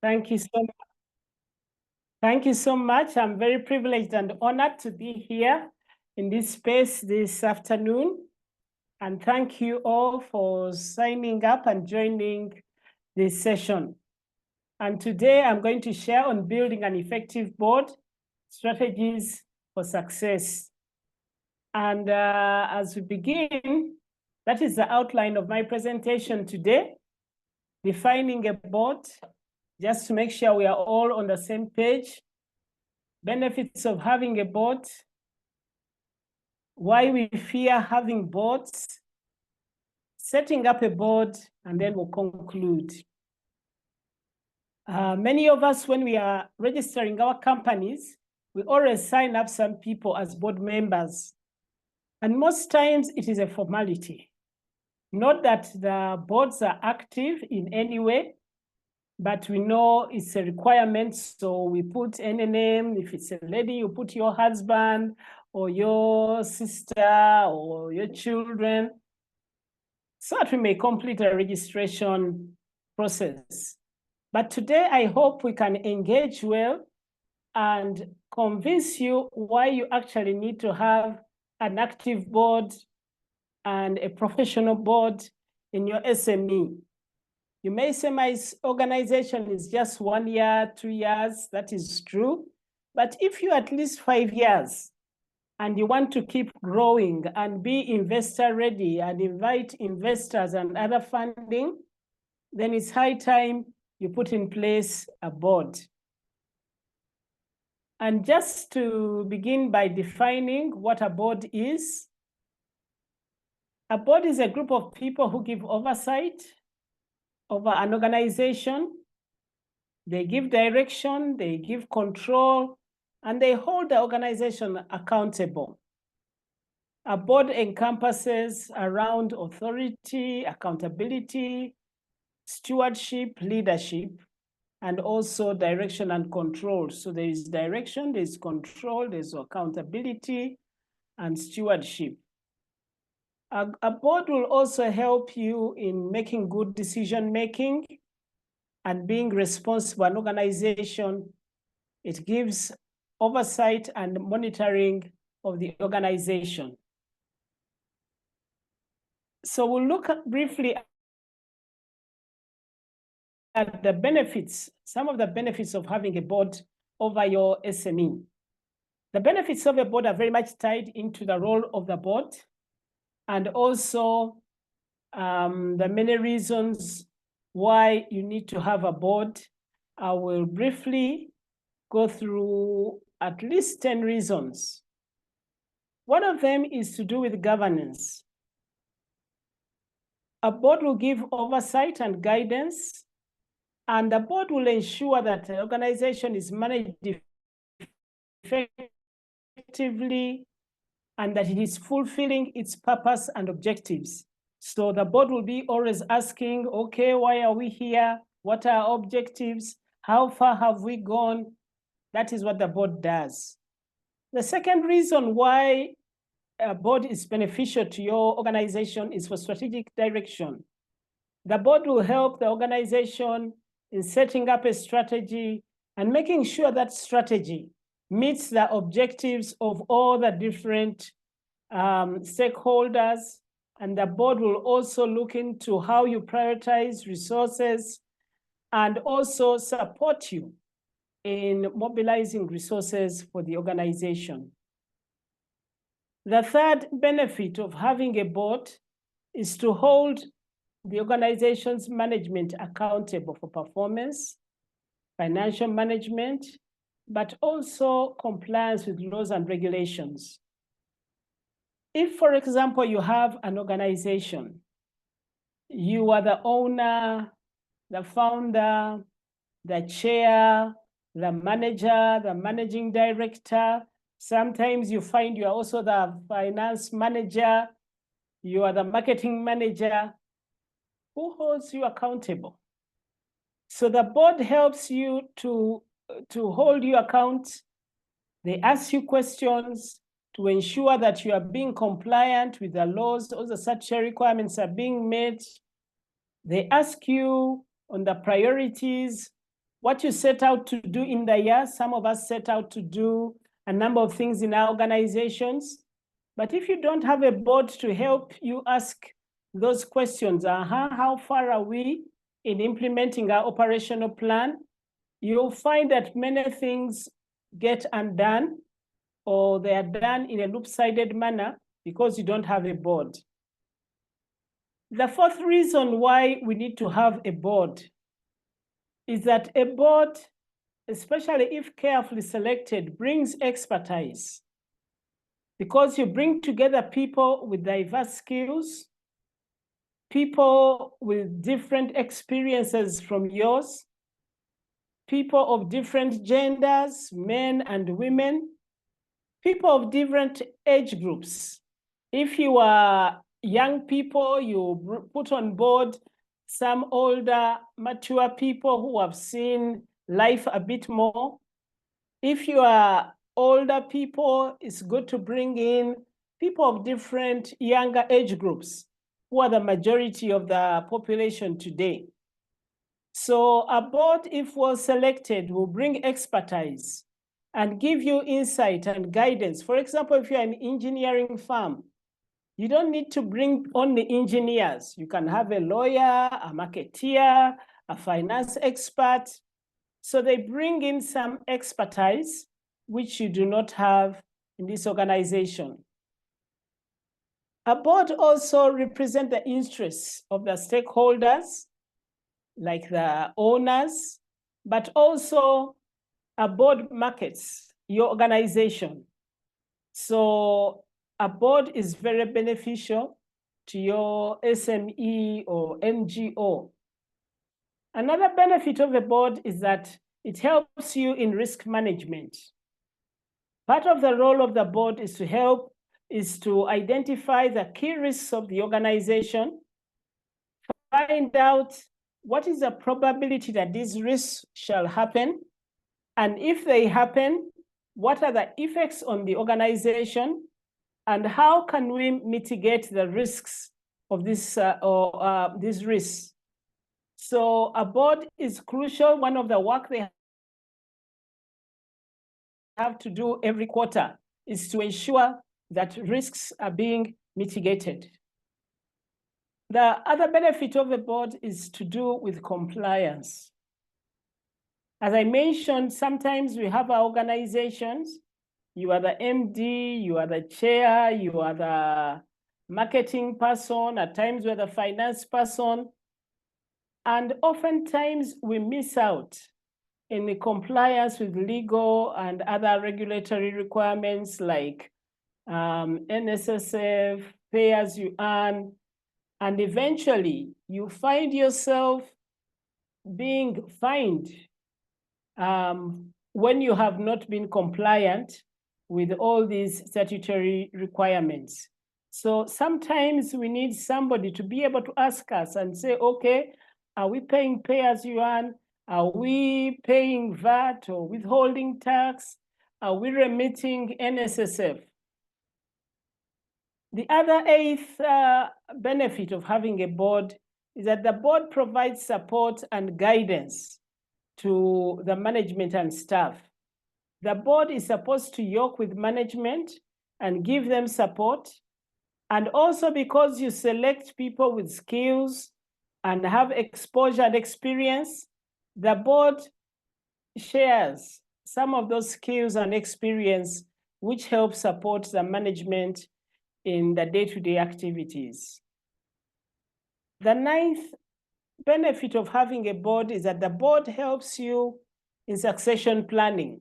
Thank you so much. Thank you so much. I'm very privileged and honored to be here in this space this afternoon. And thank you all for signing up and joining this session. And today I'm going to share on building an effective board, strategies for success. And as we begin, that is the outline of my presentation today, defining a board, just to make sure we are all on the same page. Benefits of having a board, why we fear having boards, setting up a board, and then we'll conclude. Many of us, when we are registering our companies, we always sign up some people as board members. And most times it is a formality. Not that the boards are active in any way, but we know it's a requirement. So we put any name. If it's a lady, you put your husband or your sister or your children, so that we may complete a registration process. But today, I hope we can engage well and convince you why you actually need to have an active board and a professional board in your SME. You may say my organization is just 1 year, 2 years. That is true. But if you're at least 5 years and you want to keep growing and be investor ready and invite investors and other funding, then it's high time you put in place a board. And just to begin by defining what a board is, a board is a group of people who give oversight over an organization. They give direction, they give control, and they hold the organization accountable. A board encompasses around authority, accountability, stewardship, leadership, and also direction and control. So there is direction, there's control, there's accountability, and stewardship. A board will also help you in making good decision-making and being responsible an organization. It gives oversight and monitoring of the organization. So we'll look briefly at the benefits, some of the benefits of having a board over your SME. The benefits of a board are very much tied into the role of the board and also the many reasons why you need to have a board. I will briefly go through at least 10 reasons. One of them is to do with governance. A board will give oversight and guidance, and the board will ensure that the organization is managed effectively and that it is fulfilling its purpose and objectives. So the board will be always asking, okay, why are we here? What are our objectives? How far have we gone? That is what the board does. The second reason why a board is beneficial to your organization is for strategic direction. The board will help the organization in setting up a strategy and making sure that strategy meets the objectives of all the different stakeholders. And the board will also look into how you prioritize resources and also support you in mobilizing resources for the organization. The third benefit of having a board is to hold the organization's management accountable for performance, financial management, but also compliance with laws and regulations. If, for example, you have an organization, you are the owner, the founder, the chair, the manager, the managing director. Sometimes you find you are also the finance manager, you are the marketing manager. Who holds you accountable? So the board helps you to hold you account. They ask you questions to ensure that you are being compliant with the laws, all the statutory requirements are being met. They ask you on the priorities what you set out to do in the year. Some of us set out to do a number of things in our organizations. But if you don't have a board to help you ask those questions, how far are we in implementing our operational plan? You'll find that many things get undone, or they are done in a loop-sided manner because you don't have a board. The fourth reason why we need to have a board is that a board, especially if carefully selected, brings expertise, because you bring together people with diverse skills, people with different experiences from yours, people of different genders, men and women, people of different age groups. If you are young people, you put on board some older, mature people who have seen life a bit more. If you are older people, it's good to bring in people of different younger age groups, who are the majority of the population today. So a board, if well selected, will bring expertise and give you insight and guidance. For example, if you're an engineering firm, you don't need to bring only engineers. You can have a lawyer, a marketeer, a finance expert. So they bring in some expertise which you do not have in this organization. A board also represents the interests of the stakeholders, like the owners, but also a board markets your organization. So a board is very beneficial to your SME or NGO. Another benefit of a board is that it helps you in risk management. Part of the role of the board is to identify the key risks of the organization, find out what is the probability that these risks shall happen, and if they happen, what are the effects on the organization, and how can we mitigate the risks of these risks. So a board is crucial. One of the work they have to do every quarter is to ensure that risks are being mitigated. The other benefit of the board is to do with compliance. As I mentioned, sometimes we have our organizations. You are the MD, you are the chair, you are the marketing person, at times you're the finance person. And oftentimes we miss out in the compliance with legal and other regulatory requirements like NSSF, pay as you earn, and eventually you find yourself being fined when you have not been compliant with all these statutory requirements. So sometimes we need somebody to be able to ask us and say, okay, are we paying pay as you earn? Are we paying VAT or withholding tax? Are we remitting NSSF? The other eighth benefit of having a board is that the board provides support and guidance to the management and staff. The board is supposed to work with management and give them support. And also because you select people with skills and have exposure and experience, the board shares some of those skills and experience which help support the management in the day-to-day activities. The ninth benefit of having a board is that the board helps you in succession planning.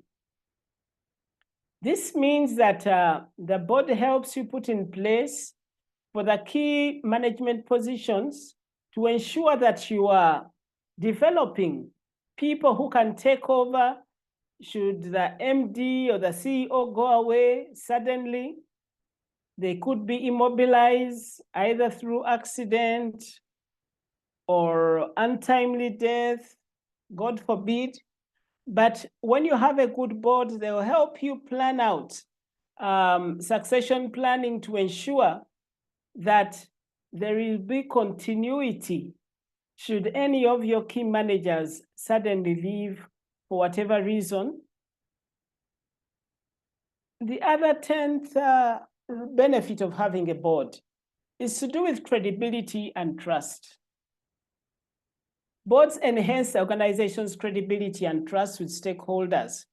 This means that the board helps you put in place for the key management positions to ensure that you are developing people who can take over should the MD or the CEO go away suddenly. They could be immobilized either through accident or untimely death, God forbid. But when you have a good board, they'll help you plan out succession planning to ensure that there will be continuity Should any of your key managers suddenly leave for whatever reason, the other 10th benefit of having a board is to do with credibility and trust. Boards enhance the organization's credibility and trust with stakeholders,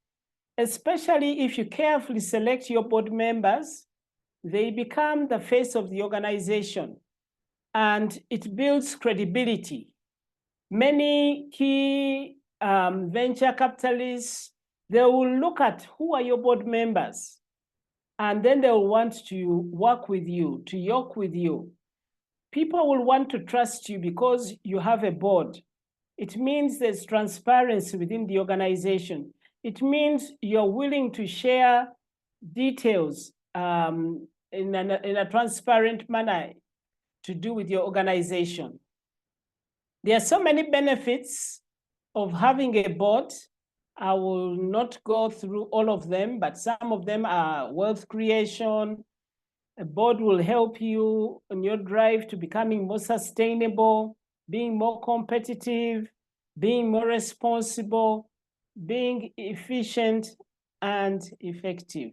especially if you carefully select your board members. They become the face of the organization, and it builds credibility. Many key venture capitalists, they will look at who are your board members, and then they will want to work with you, to york with you. People will want to trust you because you have a board. It means there's transparency within the organization. It means you're willing to share details in a transparent manner to do with your organization. There are so many benefits of having a board. I will not go through all of them, but some of them are wealth creation. A board will help you on your drive to becoming more sustainable, being more competitive, being more responsible, being efficient and effective.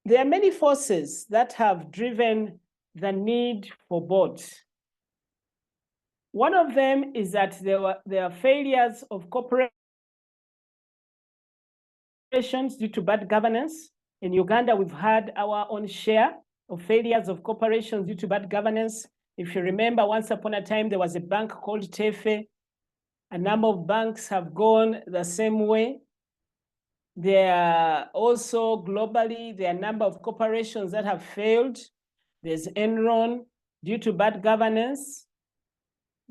There are many forces that have driven the need for boards. One of them is that there are failures of corporations due to bad governance. In Uganda, we've had our own share of failures of corporations due to bad governance. If you remember, once upon a time, there was a bank called Tefe. A number of banks have gone the same way. There are also globally, there are a number of corporations that have failed. There's Enron due to bad governance.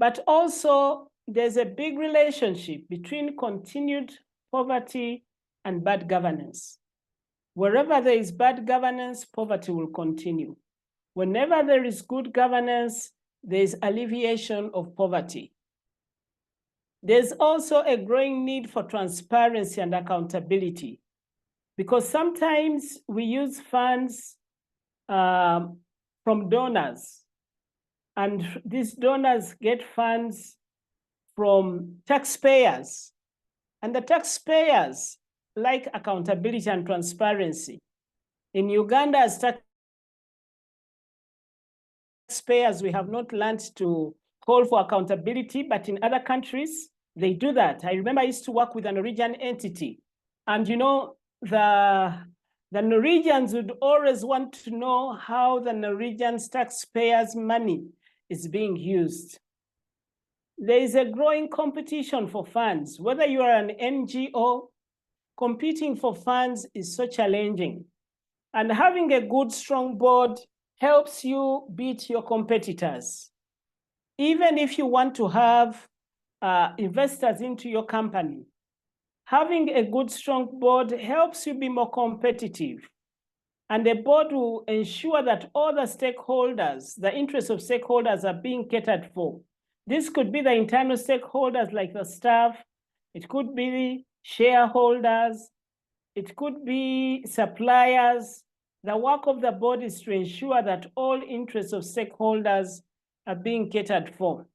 But also, there's a big relationship between continued poverty and bad governance. Wherever there is bad governance, poverty will continue. Whenever there is good governance, there is alleviation of poverty. There's also a growing need for transparency and accountability, because sometimes we use funds from donors, and these donors get funds from taxpayers, and the taxpayers like accountability and transparency. In Uganda, as taxpayers, we have not learned to call for accountability, but in other countries, they do that. I remember I used to work with a Norwegian entity, and you know, the Norwegians would always want to know how the Norwegian taxpayers' money is being used. There is a growing competition for funds. Whether you are an NGO, competing for funds is so challenging. And having a good, strong board helps you beat your competitors. Even if you want to have investors into your company, having a good, strong board helps you be more competitive. And the board will ensure that all the stakeholders, the interests of stakeholders are being catered for. This could be the internal stakeholders like the staff. It could be shareholders. It could be suppliers. The work of the board is to ensure that all interests of stakeholders are being catered for.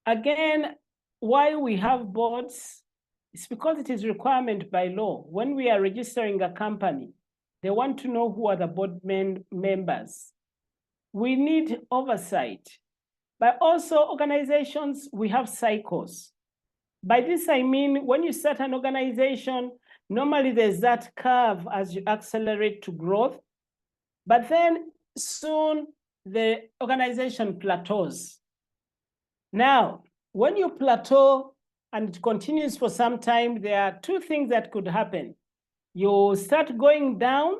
Again, why we have boards, it's because it is a requirement by law. When we are registering a company, they want to know who are the board members. We need oversight. But also organizations, we have cycles. By this, I mean, when you start an organization, normally there's that curve as you accelerate to growth, but then soon the organization plateaus. Now, when you plateau and it continues for some time, there are two things that could happen. You start going down,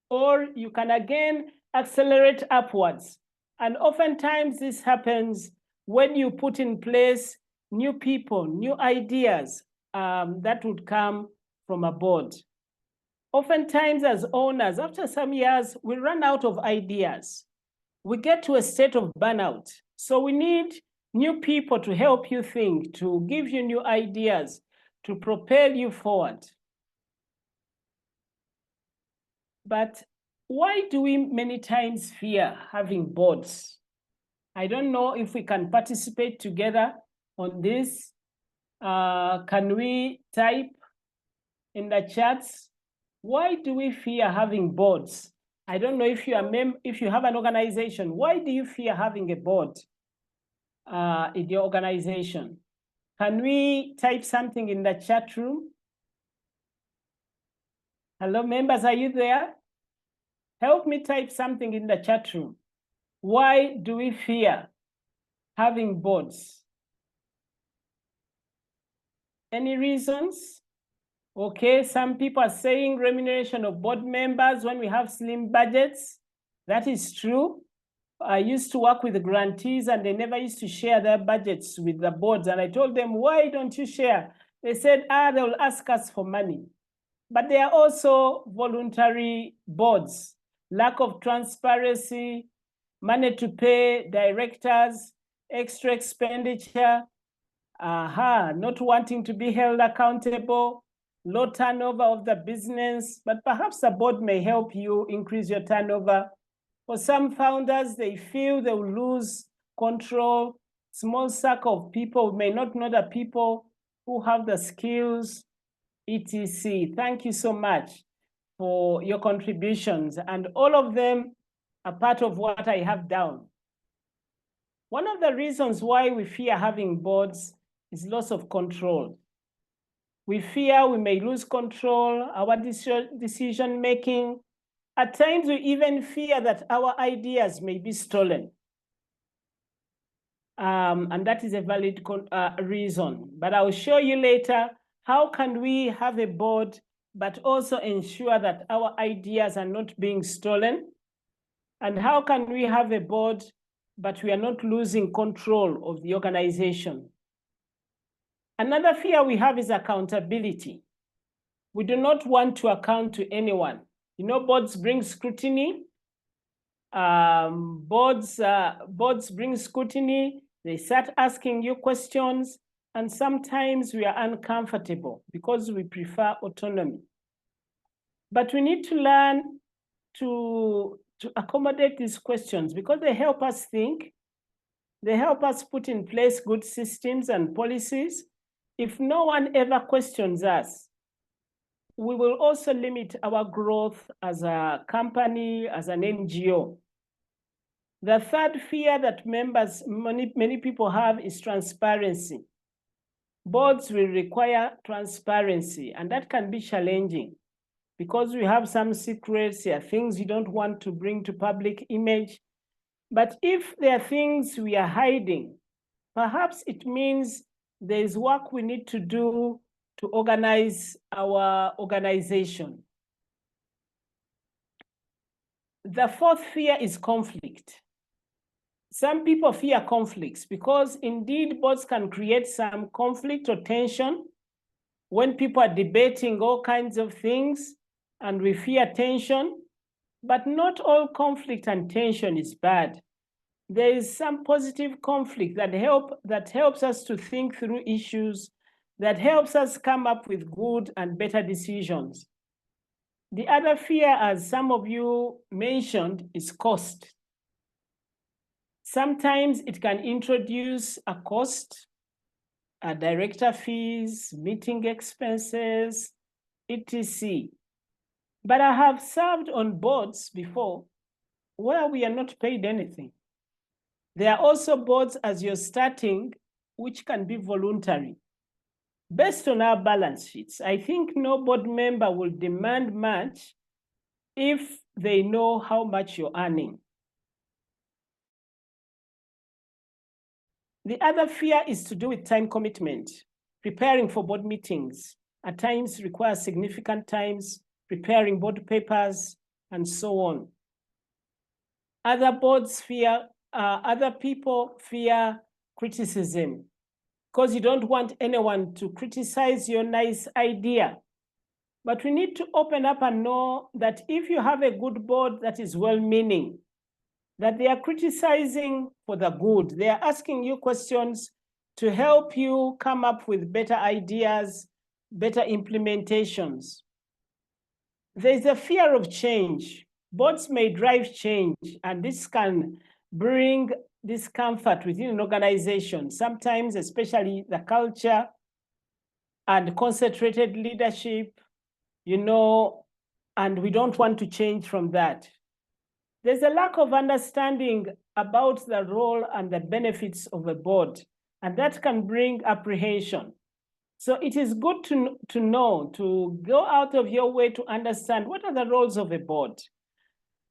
or you can again accelerate upwards. And oftentimes this happens when you put in place new people, new ideas that would come from a board. Oftentimes as owners, after some years, we run out of ideas. We get to a state of burnout. So we need new people to help you think, to give you new ideas, to propel you forward. But Why do we many times fear having boards? I don't know if we can participate together on this. Can we type in the chats? Why do we fear having boards? I don't know if you are if you have an organization. Why do you fear having a board in your organization? Can we type something in the chat room? Hello, members, are you there? Help me type something in the chat room. Why do we fear having boards? Any reasons? Okay, some people are saying remuneration of board members when we have slim budgets. That is true. I used to work with the grantees and they never used to share their budgets with the boards. And I told them, why don't you share? They said, they'll ask us for money. But there are also voluntary boards, lack of transparency, money to pay directors, extra expenditure, not wanting to be held accountable, low turnover of the business, but perhaps the board may help you increase your turnover. For some founders, they feel they will lose control. Small circle of people may not know the people who have the skills, etc. Thank you so much for your contributions, and all of them are part of what I have down. One of the reasons why we fear having boards is loss of control. We fear we may lose control, our decision making. At times, we even fear that our ideas may be stolen. And that is a valid reason. But I'll show you later how can we have a board, but also ensure that our ideas are not being stolen? And how can we have a board, but we are not losing control of the organization? Another fear we have is accountability. We do not want to account to anyone. You know, boards bring scrutiny. Boards bring scrutiny. They start asking you questions, and sometimes we are uncomfortable because we prefer autonomy. But we need to learn to accommodate these questions because they help us think. They help us put in place good systems and policies. If no one ever questions us, we will also limit our growth as a company, as an NGO. The third fear that many people have is transparency. Boards will require transparency, and that can be challenging because we have some secrets, there are things you don't want to bring to public image. But if there are things we are hiding, perhaps it means there is work we need to do to organize our organization. The fourth fear is conflict. Some people fear conflicts because indeed boards can create some conflict or tension when people are debating all kinds of things, and we fear tension. But not all conflict and tension is bad. There is some positive conflict that helps us to think through issues, that helps us come up with good and better decisions. The other fear, as some of you mentioned, is cost. Sometimes it can introduce a cost, director fees, meeting expenses, etc. But I have served on boards before where we are not paid anything. There are also boards as you're starting, which can be voluntary. Based on our balance sheets, I think no board member will demand much if they know how much you're earning. The other fear is to do with time commitment. Preparing for board meetings at times requires significant times, preparing board papers, and so on. Other people fear criticism because you don't want anyone to criticize your nice idea. But we need to open up and know that if you have a good board that is well-meaning, that they are criticizing for the good, they are asking you questions to help you come up with better ideas, better implementations. There's a fear of change. Boards may drive change, and this can bring discomfort within an organization, sometimes especially the culture and concentrated leadership, and we don't want to change from that. There's a lack of understanding about the role and the benefits of a board, and that can bring apprehension. So it is good to know, to go out of your way to understand what are the roles of a board.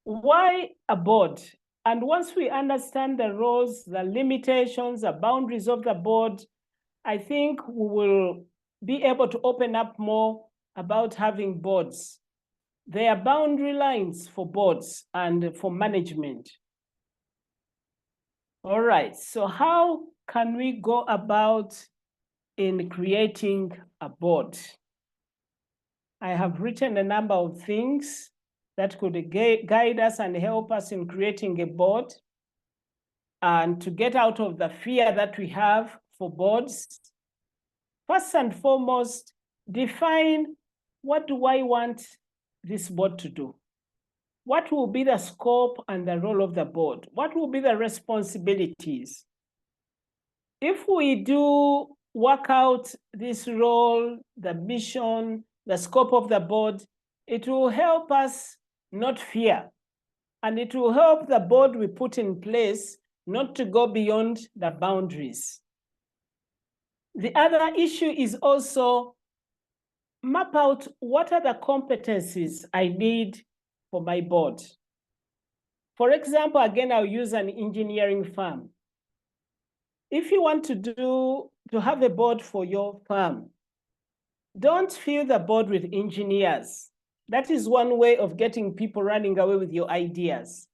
Why a board? And once we understand the roles, the limitations, the boundaries of the board, I think we will be able to open up more about having boards. There are boundary lines for boards and for management. All right, so how can we go about in creating a board? I have written a number of things that could guide us and help us in creating a board and to get out of the fear that we have for boards. First and foremost, define what do I want this board to do? What will be the scope and the role of the board? What will be the responsibilities? If we do work out this role, the mission, the scope of the board, it will help us not fear. And it will help the board we put in place not to go beyond the boundaries. The other issue is also map out what are the competencies I need for my board. For example, again, I'll use an engineering firm. If you want to have a board for your firm, don't fill the board with engineers. That is one way of getting people running away with your ideas.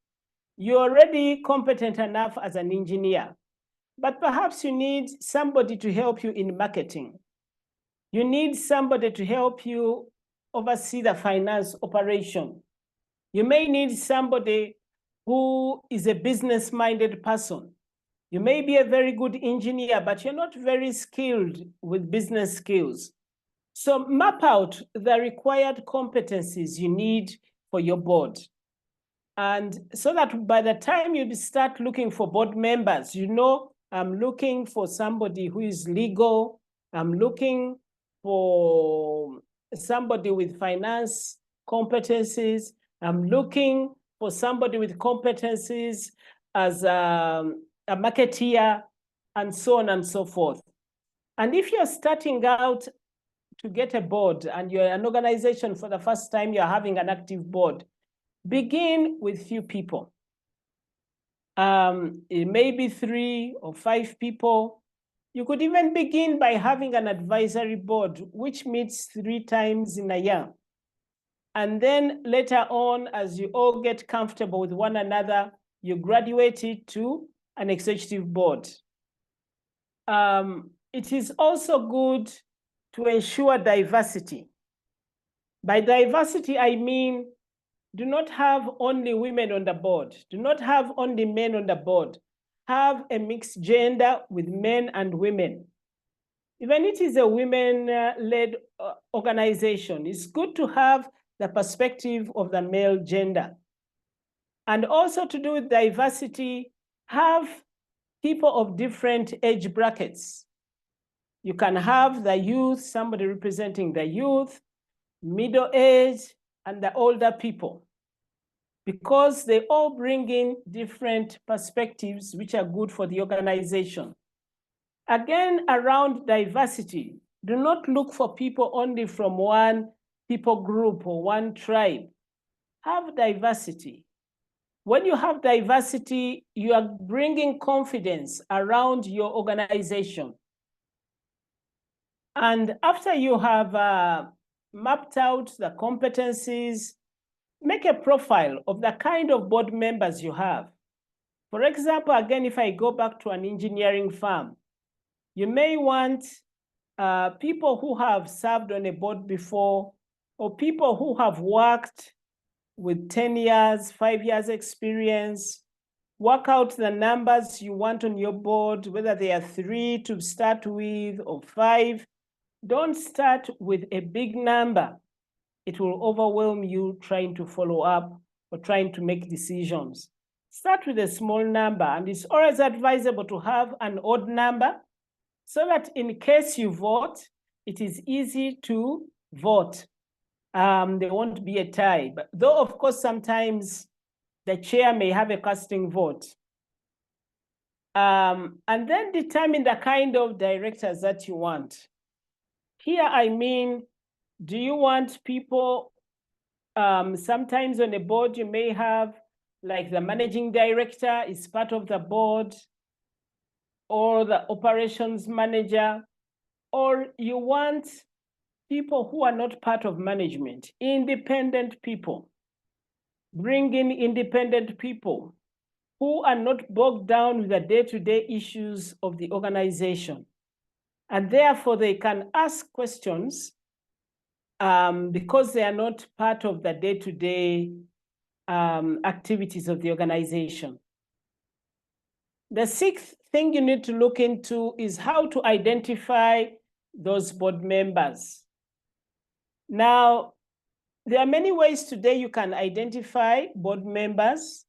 You're already competent enough as an engineer, but perhaps you need somebody to help you in marketing. You need somebody to help you oversee the finance operation. You may need somebody who is a business-minded person. You may be a very good engineer, but you're not very skilled with business skills. So map out the required competencies you need for your board. And so that by the time you start looking for board members, I'm looking for somebody who is legal. I'm looking for somebody with finance competencies. I'm looking for somebody with competencies as a marketeer, and so on and so forth. And if you're starting out to get a board and you're an organization for the first time, you're having an active board, begin with few people. It may be 3 or 5 people. You could even begin by having an advisory board, which meets 3 times in a year. And then later on, as you all get comfortable with one another, you graduate it to an executive board. It is also good to ensure diversity. By diversity, I mean, do not have only women on the board. Do not have only men on the board. Have a mixed gender with men and women. Even if it is a women-led organization, it's good to have the perspective of the male gender. And also to do with diversity, have people of different age brackets. You can have the youth, somebody representing the youth, middle age, and the older people, because they all bring in different perspectives which are good for the organization. Again, around diversity, do not look for people only from one people group or one tribe. Have diversity. When you have diversity, you are bringing confidence around your organization. And after you have mapped out the competencies, make a profile of the kind of board members you have. For example, again, if I go back to an engineering firm, you may want people who have served on a board before, or people who have worked with 10 years, 5 years experience. Work out the numbers you want on your board, whether they are 3 to start with or 5. Don't start with a big number. It will overwhelm you trying to follow up or trying to make decisions. Start with a small number, and it's always advisable to have an odd number so that in case you vote, it is easy to vote. There won't be a tie, but though of course sometimes the chair may have a casting vote. And then determine the kind of directors that you want. Here, I mean, do you want people, sometimes on a board you may have like the managing director is part of the board, or the operations manager, or you want people who are not part of management, independent people. Bring in independent people who are not bogged down with the day-to-day issues of the organization. And therefore they can ask questions because they are not part of the day-to-day activities of the organization. The sixth thing you need to look into is how to identify those board members. Now, there are many ways today you can identify board members.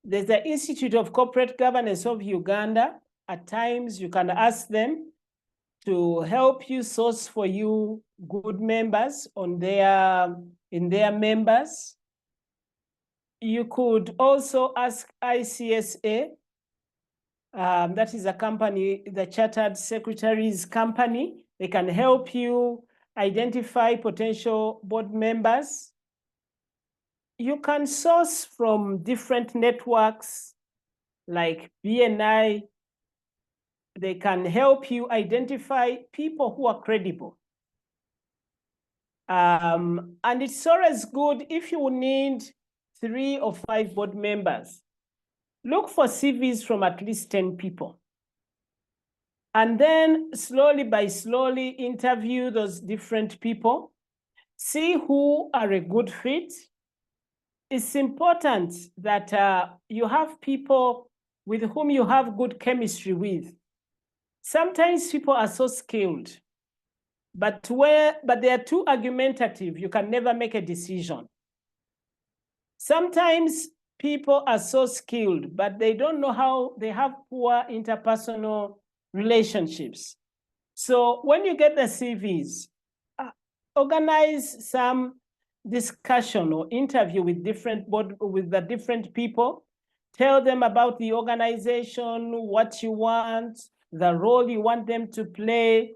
There's the Institute of Corporate Governance of Uganda. At times, you can ask them to help you source for you good members in their members. You could also ask ICSA, that is a company, the Chartered Secretaries Company. They can help you identify potential board members. You can source from different networks like BNI. They can help you identify people who are credible. And it's always good if you need 3 or 5 board members. Look for CVs from at least 10 people. And then slowly by slowly interview those different people. See who are a good fit. It's important that you have people with whom you have good chemistry with. Sometimes people are so skilled, but they are too argumentative, you can never make a decision. Sometimes people are so skilled, but they don't know how, they have poor interpersonal relationships. So when you get the CVs, organize some discussion or interview with the different people. Tell them about the organization, what you want, the role you want them to play.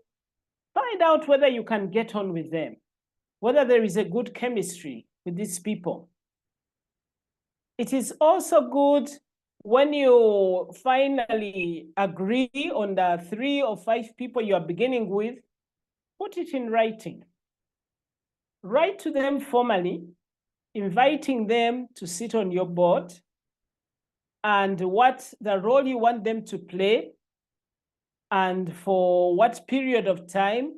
Find out whether you can get on with them, whether there is a good chemistry with these people. It is also good when you finally agree on the 3 or 5 people you are beginning with, put it in writing. Write to them formally, inviting them to sit on your board and what the role you want them to play and for what period of time.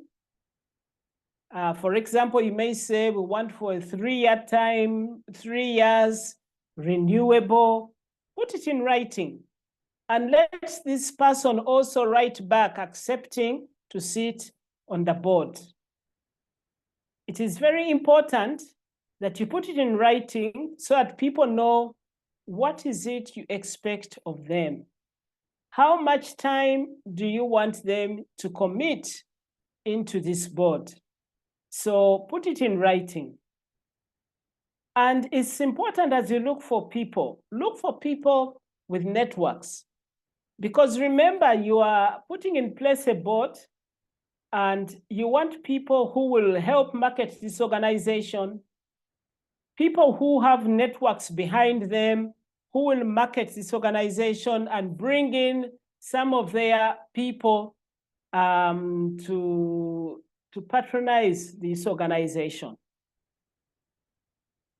For example, you may say we want for a 3-year time, 3 years, renewable. Put it in writing and let this person also write back accepting to sit on the board. It is very important that you put it in writing so that people know what is it you expect of them. How much time do you want them to commit into this board? So put it in writing. And it's important as you look for people with networks. Because remember, you are putting in place a board and you want people who will help market this organization, people who have networks behind them, who will market this organization and bring in some of their people to patronize this organization.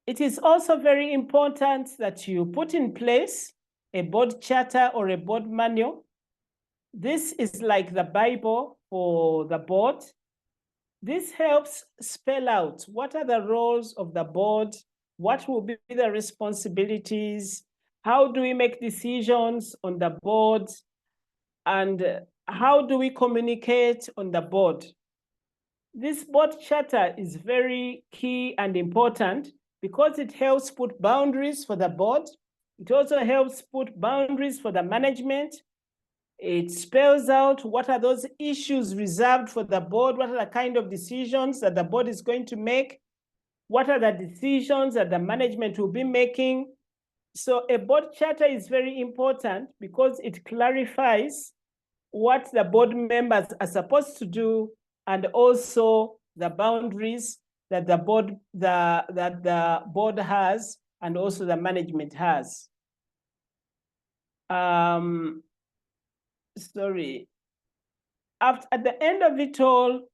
It is also very important that you put in place a board charter or a board manual. This is like the Bible for the board. This helps spell out what are the roles of the board, what will be the responsibilities, how do we make decisions on the board, and how do we communicate on the board. This board charter is very key and important because it helps put boundaries for the board. It also helps put boundaries for the management. It spells out what are those issues reserved for the board, what are the kind of decisions that the board is going to make, what are the decisions that the management will be making. So a board charter is very important because it clarifies what the board members are supposed to do and also the boundaries that the board has and also the management has. Sorry. At the end of it all,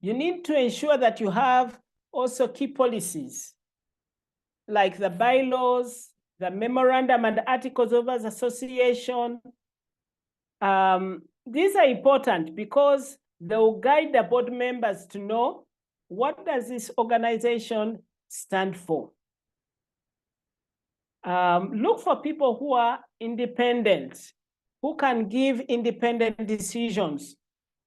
you need to ensure that you have also key policies like the bylaws, the memorandum and articles of association. These are important because they will guide the board members to know what does this organization stand for. Look for people who are independent, who can give independent decisions,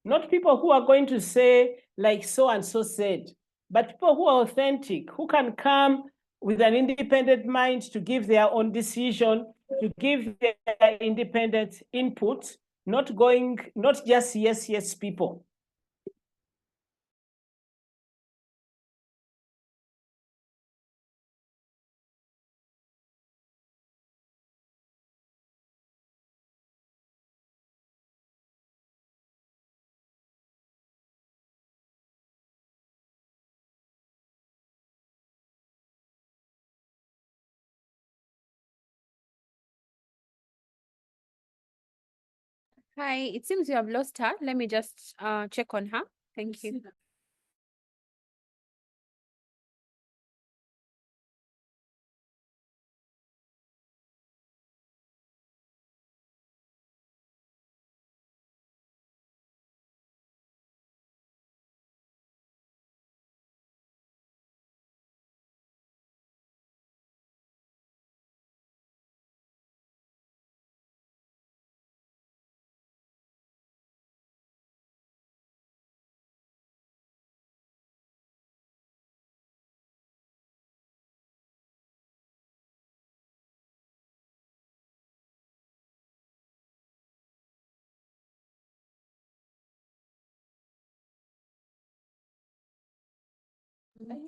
not people who are going to say like so and so said, but people who are authentic, who can come with an independent mind to give their own decision, to give their independent input, not just yes people. Hi, it seems you have lost her. Let me just check on her. Thank you.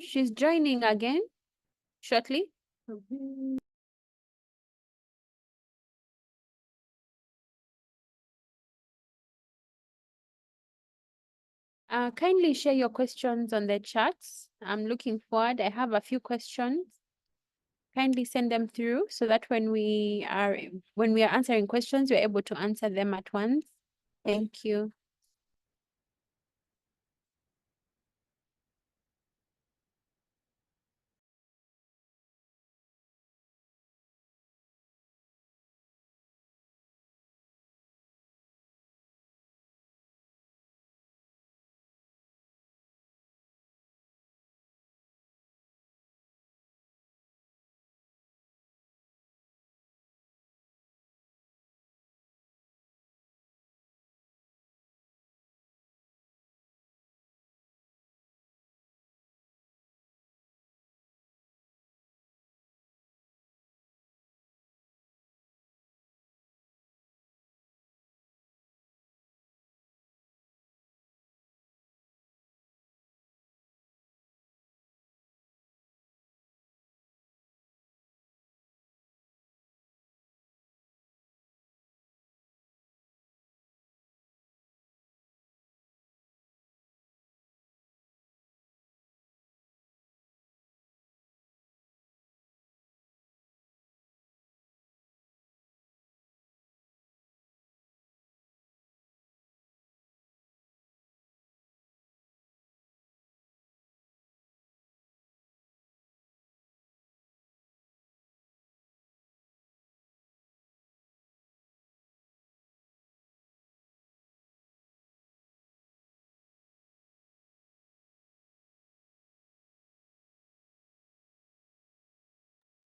She's joining again shortly. Kindly share your questions on the chat. I'm looking forward. I have a few questions. Kindly send them through so that when we are answering questions, we're able to answer them at once. Thank you.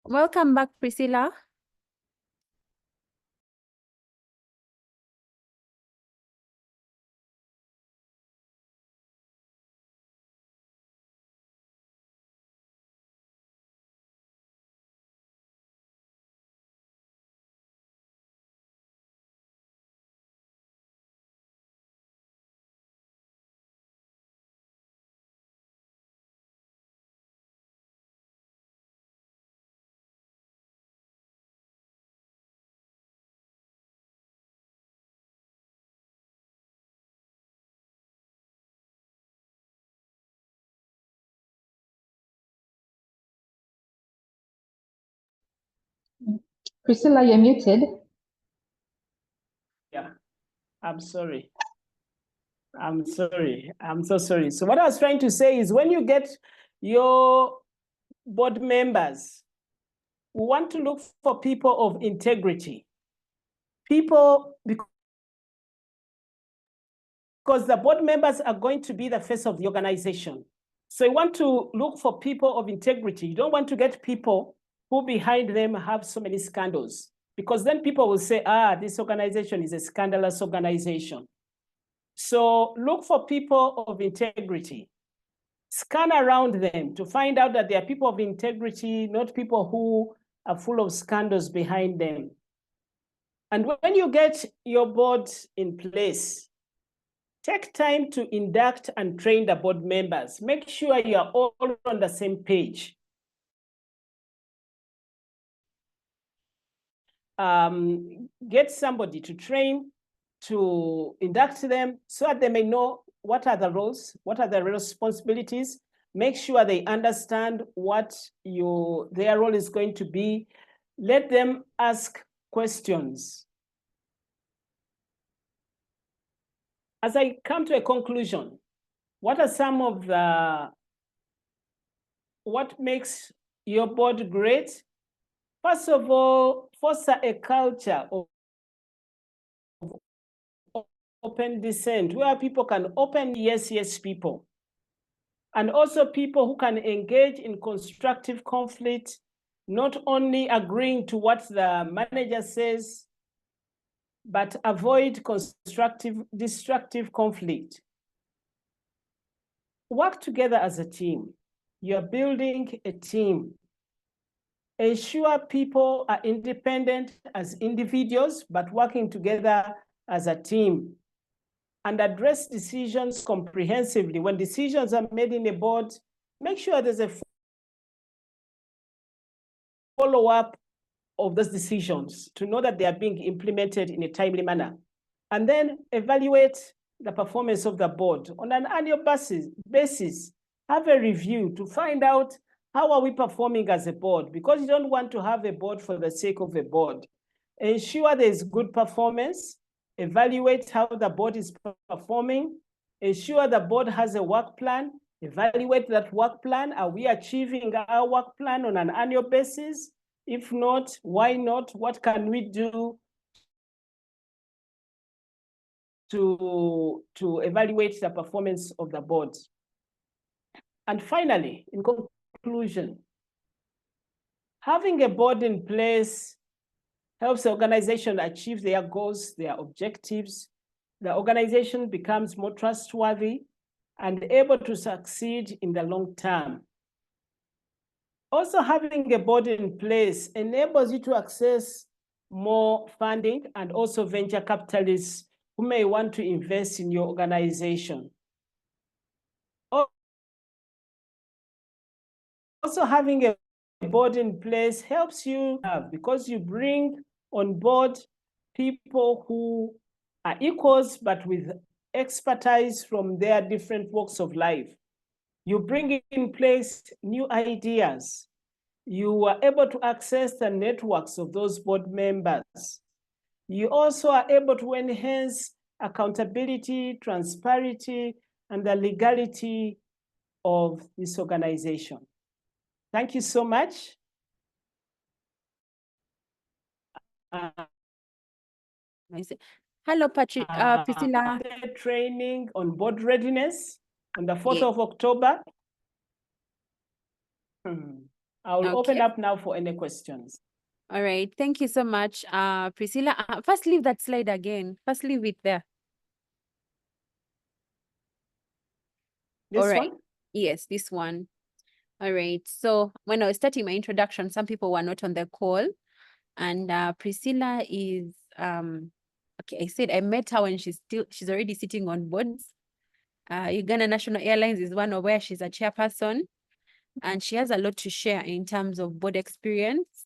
Welcome back, Priscilla. Priscilla, you're muted. Yeah, I'm sorry. I'm sorry. I'm so sorry. So what I was trying to say is when you get your board members, we want to look for people of integrity. People, because the board members are going to be the face of the organization. So you want to look for people of integrity. You don't want to get people who behind them have so many scandals, because then people will say, this organization is a scandalous organization. So look for people of integrity. Scan around them to find out that they are people of integrity, not people who are full of scandals behind them. And when you get your board in place, take time to induct and train the board members. Make sure you are all on the same page. Get somebody to train, to induct them so that they may know what are the roles, what are the responsibilities. Make sure they understand what their role is going to be. Let them ask questions. As I come to a conclusion, what are some of what makes your board great? First of all, foster a culture of open dissent, where people can open yes people. And also people who can engage in constructive conflict, not only agreeing to what the manager says, but avoid destructive conflict. Work together as a team. You're building a team. Ensure people are independent as individuals, but working together as a team. And address decisions comprehensively. When decisions are made in a board, make sure there's a follow-up of those decisions to know that they are being implemented in a timely manner. And then evaluate the performance of the board on an annual basis. Have a review to find out how are we performing as a board, because you don't want to have a board for the sake of a board. Ensure there's good performance. Evaluate how the board is performing. Ensure the board has a work plan. Evaluate that work plan. Are we achieving our work plan on an annual basis? If not, why not? What can we do to evaluate the performance of the board? And finally, in conclusion, having a board in place helps the organization achieve their goals, their objectives. The organization becomes more trustworthy and able to succeed in the long term. Also, having a board in place enables you to access more funding and also venture capitalists who may want to invest in your organization. Also, having a board in place helps you because you bring on board people who are equals, but with expertise from their different walks of life. You bring in place new ideas. You are able to access the networks of those board members. You also are able to enhance accountability, transparency, and the legality of this organization. Thank you so much. Hello, Priscilla. Training on board readiness on the 4th of October. I'll open up now for any questions. All right. Thank you so much, Priscilla. First, leave that slide again. First, leave it there. This one? Yes, this one. All right. So when I was starting my introduction, some people were not on the call. And Priscilla is, okay, I said I met her when she's already sitting on boards. Uganda National Airlines is one of where she's a chairperson. And she has a lot to share in terms of board experience.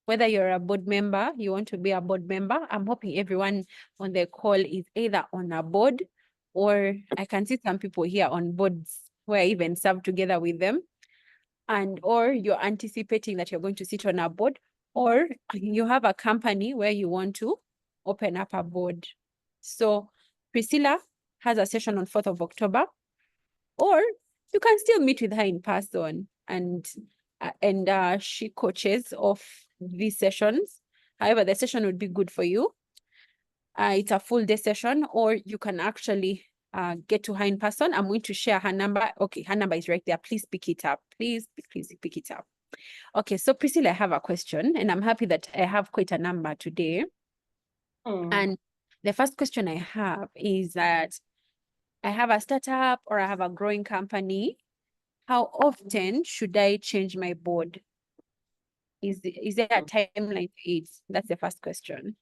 Whether you're a board member, you want to be a board member, I'm hoping everyone on the call is either on a board, or I can see some people here on boards where I even serve together with them, and or you're anticipating that you're going to sit on a board, or you have a company where you want to open up a board. So Priscilla has a session on 4th of October, or you can still meet with her in person, and she coaches of these sessions. However, the session would be good for you. It's a full day session, or you can actually get to her in person. I'm going to share her number. Okay, her number is right there. Please pick it up. Please pick it up. Okay, so Priscilla, I have a question, and I'm happy that I have quite a number today. And the first question I have is that I have a startup or I have a growing company. How often should I change my board? Is there a timeline for it? That's the first question.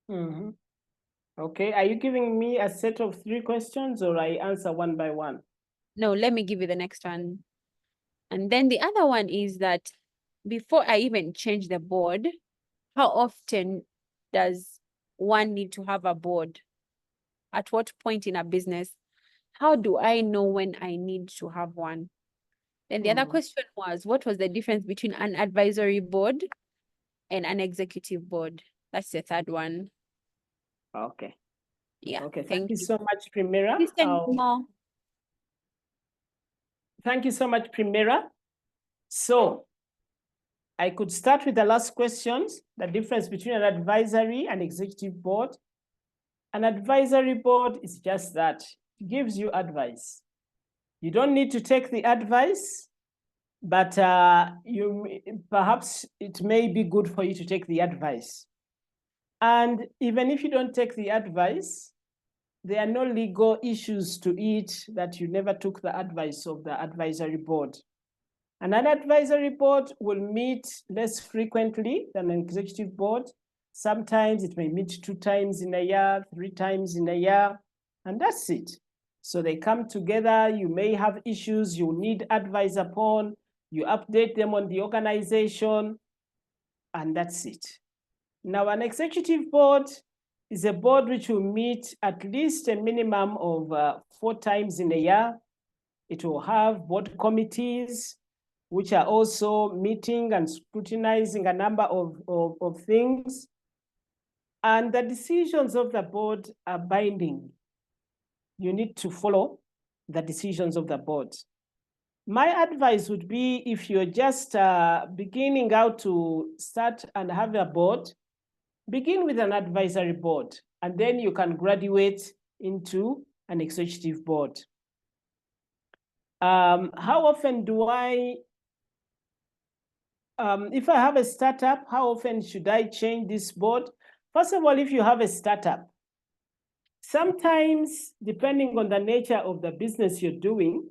Okay, are you giving me a set of 3 questions, or I answer one by one? No, let me give you the next one. And then the other one is that before I even change the board, how often does one need to have a board? At what point in a business? How do I know when I need to have one? Then the other question was, what was the difference between an advisory board and an executive board? That's the third one. Okay. Yeah. Okay. Thank you so much, Primera. Please tell me more. Thank you so much, Primera. So I could start with the last questions, the difference between an advisory and executive board. An advisory board is just that. It gives you advice. You don't need to take the advice, but perhaps it may be good for you to take the advice. And even if you don't take the advice, there are no legal issues to it that you never took the advice of the advisory board. And an advisory board will meet less frequently than an executive board. Sometimes it may meet 2 times in a year, 3 times in a year, and that's it. So they come together, you may have issues you need advice upon, you update them on the organization, and that's it. Now, an executive board is a board which will meet at least a minimum of 4 times in a year. It will have board committees, which are also meeting and scrutinizing a number of things. And the decisions of the board are binding. You need to follow the decisions of the board. My advice would be, if you're just beginning out to start and have a board, begin with an advisory board, and then you can graduate into an executive board. How often do if I have a startup, how often should I change this board? First of all, if you have a startup, sometimes, depending on the nature of the business you're doing,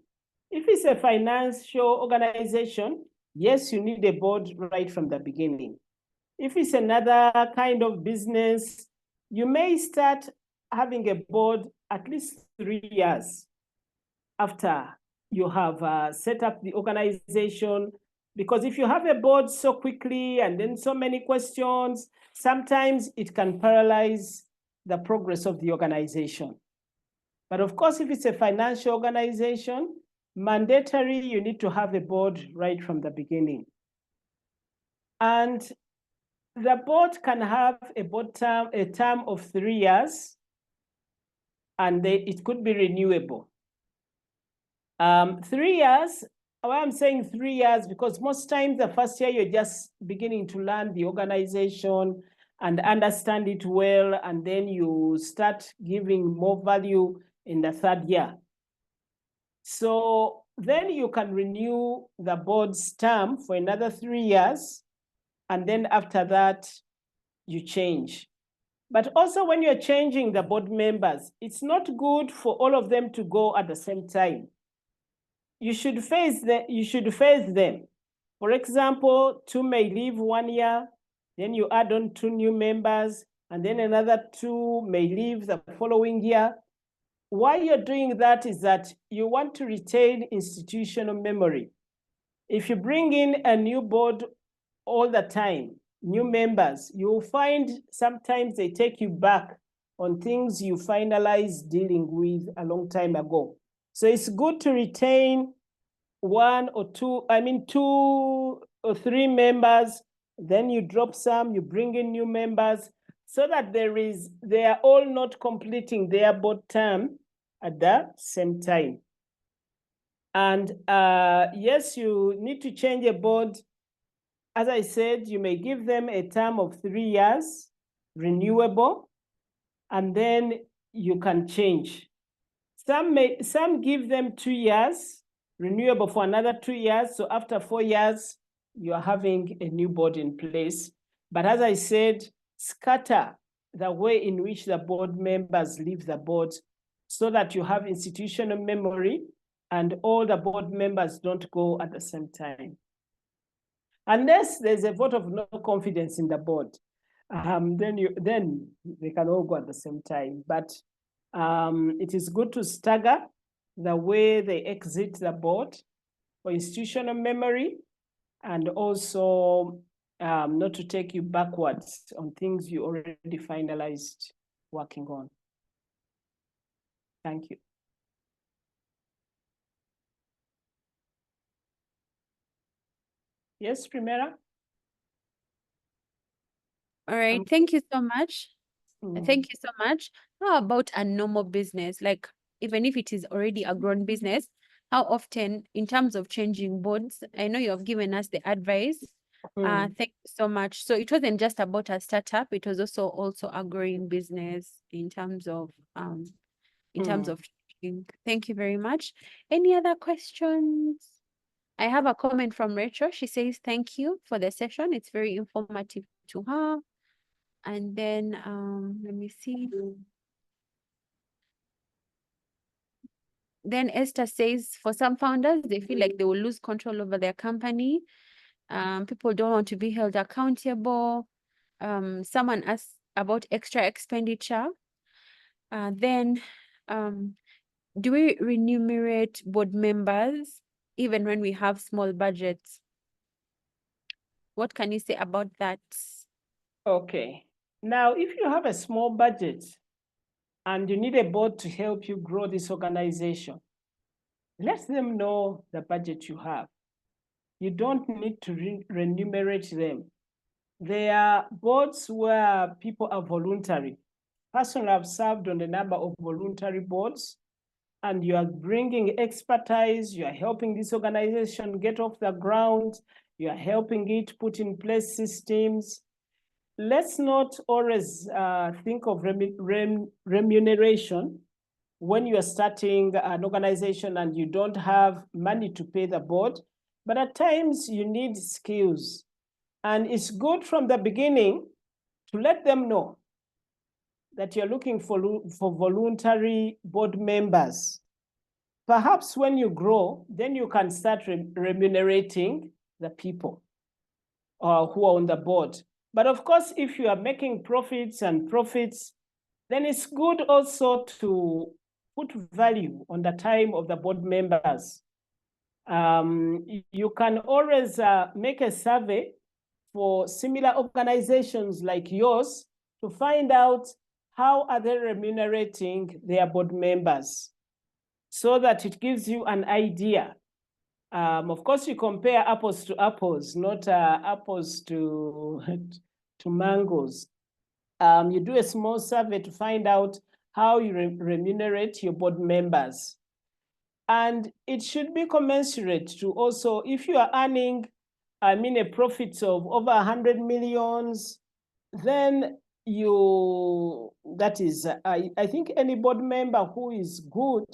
if it's a financial organization, yes, you need a board right from the beginning. If it's another kind of business, you may start having a board at least 3 years after you have set up the organization. Because if you have a board so quickly and then so many questions, sometimes it can paralyze the progress of the organization. But of course, if it's a financial organization, mandatory, you need to have a board right from the beginning. And the board can have a term of 3 years, and it could be renewable. 3 years, why I'm saying 3 years, because most times the first year you're just beginning to learn the organization and understand it well, and then you start giving more value in the 3rd year. So then you can renew the board's term for another 3 years, and then after that, you change. But also when you're changing the board members, it's not good for all of them to go at the same time. You should phase them. For example, 2 may leave 1 year, then you add on 2 new members, and then another 2 may leave the following year. Why you're doing that is that you want to retain institutional memory. If you bring in a new board all the time, new members, you'll find sometimes they take you back on things you finalized dealing with a long time ago. So it's good to retain 2 or 3 members then you drop some, you bring in new members, so that they are all not completing their board term at the same time. And yes, you need to change a board. As I said, you may give them a term of 3 years, renewable, and then you can change. Some give them 2 years, renewable for another 2 years. So after 4 years, you are having a new board in place. But as I said, scatter the way in which the board members leave the board so that you have institutional memory and all the board members don't go at the same time. Unless there's a vote of no confidence in the board, then they can all go at the same time. But it is good to stagger the way they exit the board for institutional memory, and also not to take you backwards on things you already finalized working on. Thank you. Yes, Primera? All right, thank you so much. Thank you so much. How about a normal business? Like, even if it is already a grown business, how often, in terms of changing boards? I know you have given us the advice. Thank you so much. So it wasn't just about a startup; it was also a growing business in terms of changing. Thank you very much. Any other questions? I have a comment from Rachel. She says, "Thank you for the session. It's very informative to her." And then let me see. Then Esther says, for some founders, they feel like they will lose control over their company. People don't want to be held accountable. Someone asked about extra expenditure. Then do we remunerate board members even when we have small budgets? What can you say about that? Okay. Now, if you have a small budget and you need a board to help you grow this organization, let them know the budget you have. You don't need to remunerate them. There are boards where people are voluntary. Personally, I've served on a number of voluntary boards, and you are bringing expertise, you are helping this organization get off the ground, you are helping it put in place systems. Let's not always think of remuneration when you are starting an organization and you don't have money to pay the board, but at times you need skills. And it's good from the beginning to let them know that you're looking for voluntary board members. Perhaps when you grow, then you can start remunerating the people who are on the board. But of course, if you are making profits, then it's good also to put value on the time of the board members. You can always make a survey for similar organizations like yours to find out how are they remunerating their board members, so that it gives you an idea. Of course, you compare apples to apples, not apples to mangoes. You do a small survey to find out how you remunerate your board members. And it should be commensurate to also, if you are earning, a profit of over 100 millions, then I think any board member who is good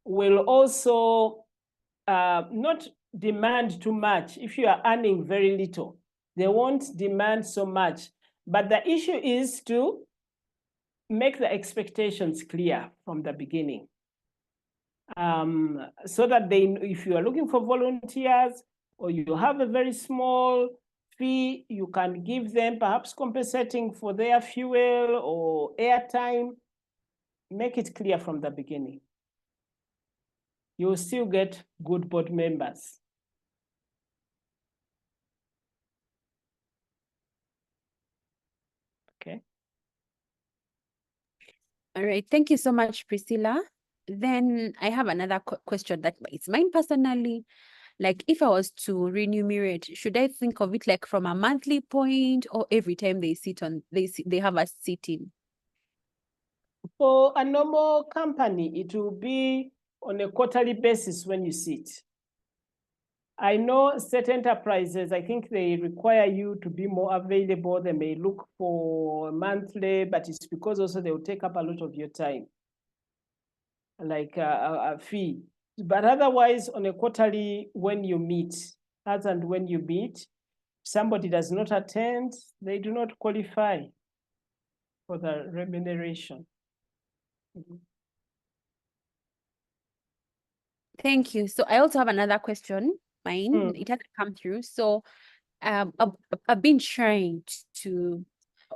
will also not demand too much. If you are earning very little, they won't demand so much. But the issue is to make the expectations clear from the beginning. So that if you are looking for volunteers or you have a very small fee, you can give them, perhaps compensating for their fuel or airtime. Make it clear from the beginning. You will still get good board members. Okay. All right. Thank you so much, Priscilla. Then I have another question that is mine personally. Like if I was to remunerate, should I think of it like from a monthly point or every time they sit on, they have a sitting? For a normal company, it will be on a quarterly basis when you sit. I know certain enterprises, I think they require you to be more available. They may look for monthly, but it's because also they will take up a lot of your time, like a fee. But otherwise, on a quarterly, when you meet, as and when you meet, somebody does not attend, they do not qualify for the remuneration. Thank you. So I also have another question. Mine, it hasn't come through. So I've been trying to,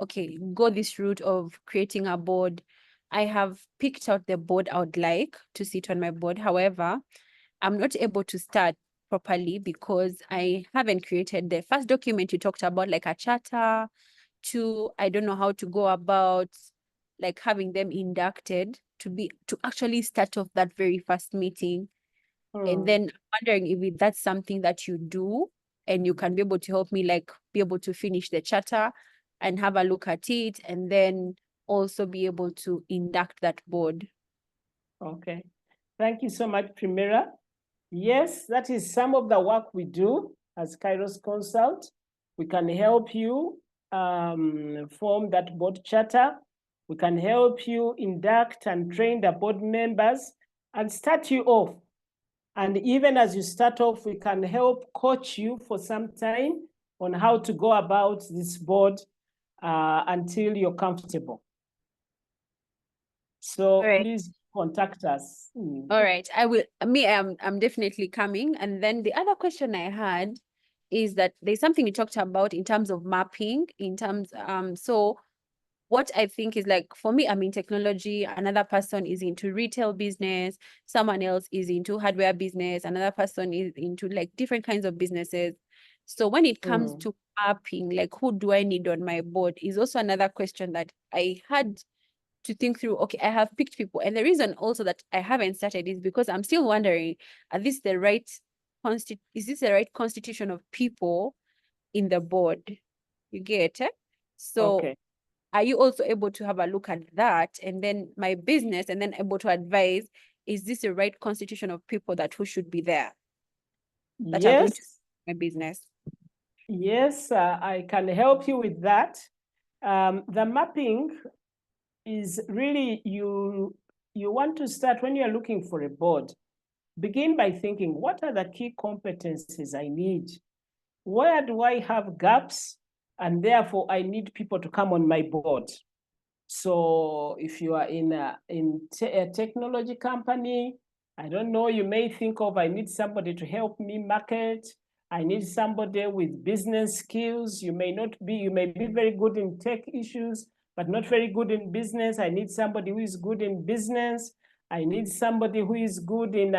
okay, go this route of creating a board. I have picked out the board I would like to sit on my board. However, I'm not able to start properly because I haven't created the first document you talked about, like a charter. I don't know how to go about like having them inducted to actually start off that very first meeting. And then wondering if that's something that you do and you can be able to help me like be able to finish the charter and have a look at it and then also be able to induct that board. Okay. Thank you so much, Primera. Yes, that is some of the work we do as Kairos Consult. We can help you form that board charter. We can help you induct and train the board members and start you off. And even as you start off, we can help coach you for some time on how to go about this board until you're comfortable. So please contact us. All right. I will. I'm definitely coming. And then the other question I had is that there's something you talked about in terms of mapping, in terms, so what I think is like, for me, I'm in technology, another person is into retail business, someone else is into hardware business, another person is into like different kinds of businesses. So when it comes to mapping, like who do I need on my board is also another question that I had to think through. Okay, I have picked people. And the reason also that I haven't started is because I'm still wondering, is this the right constitution of people in the board? You get it? So Okay. are you also able to have a look at that and then my business and then able to advise, is this the right constitution of people that who should be there that are going to my business? Yes, I can help you with that. The mapping is really, you want to start when you're looking for a board. Begin by thinking, what are the key competencies I need? Where do I have gaps? And therefore, I need people to come on my board. So if you are in a technology company, I don't know, you may think of, I need somebody to help me market. I need somebody with business skills. You may be very good in tech issues, but not very good in business. I need somebody who is good in business. I need somebody who is good in,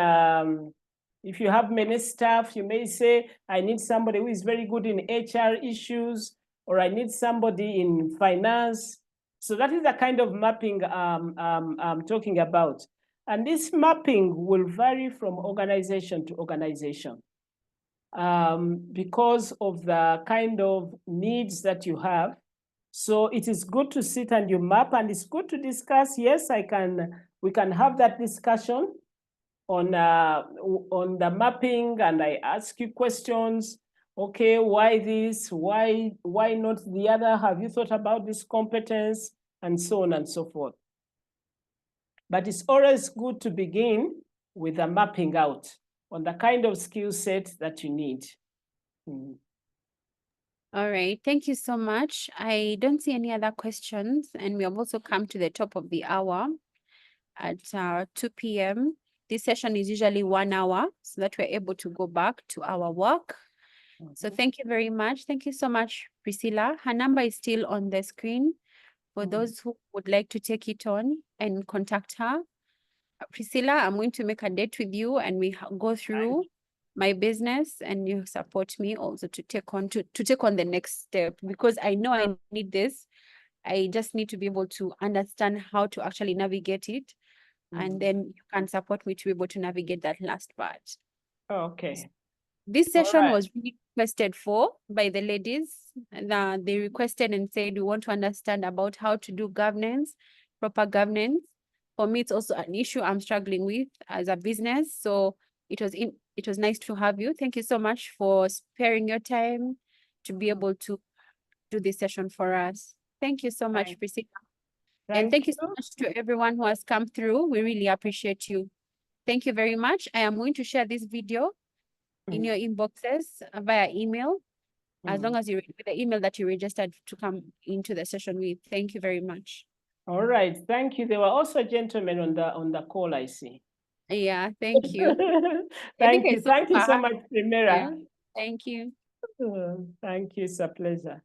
if you have many staff, you may say, I need somebody who is very good in HR issues, or I need somebody in finance. So that is the kind of mapping I'm talking about. And this mapping will vary from organization to organization because of the kind of needs that you have. So it is good to sit and you map, and it's good to discuss. Yes, we can have that discussion on the mapping, and I ask you questions. Okay, why this? Why not the other? Have you thought about this competence? And so on and so forth. But it's always good to begin with a mapping out on the kind of skill set that you need. All right. Thank you so much. I don't see any other questions. And we have also come to the top of the hour at 2 p.m. This session is usually 1 hour so that we're able to go back to our work. So thank you very much. Thank you so much, Priscilla. Her number is still on the screen for those who would like to take it on and contact her. Priscilla, I'm going to make a date with you and we go through my business and you support me also to take on the next step, because I know I need this. I just need to be able to understand how to actually navigate it. And then you can support me to be able to navigate that last part. Okay. This session right. was really requested for by the ladies. They requested and said, we want to understand about how to do governance, proper governance. For me, it's also an issue I'm struggling with as a business. So it was nice to have you. Thank you so much for sparing your time to be able to do this session for us. Thank you so much, Priscilla. And thank you so much to everyone who has come through. We really appreciate you. Thank you very much. I am going to share this video in your inboxes via email, as long as you with the email that you registered to come into the session with. Thank you very much. All right, thank you. There were also gentlemen on the call, I see. Yeah, thank you. Thank you so much, Primera. Yeah, thank you. Thank you, it's a pleasure.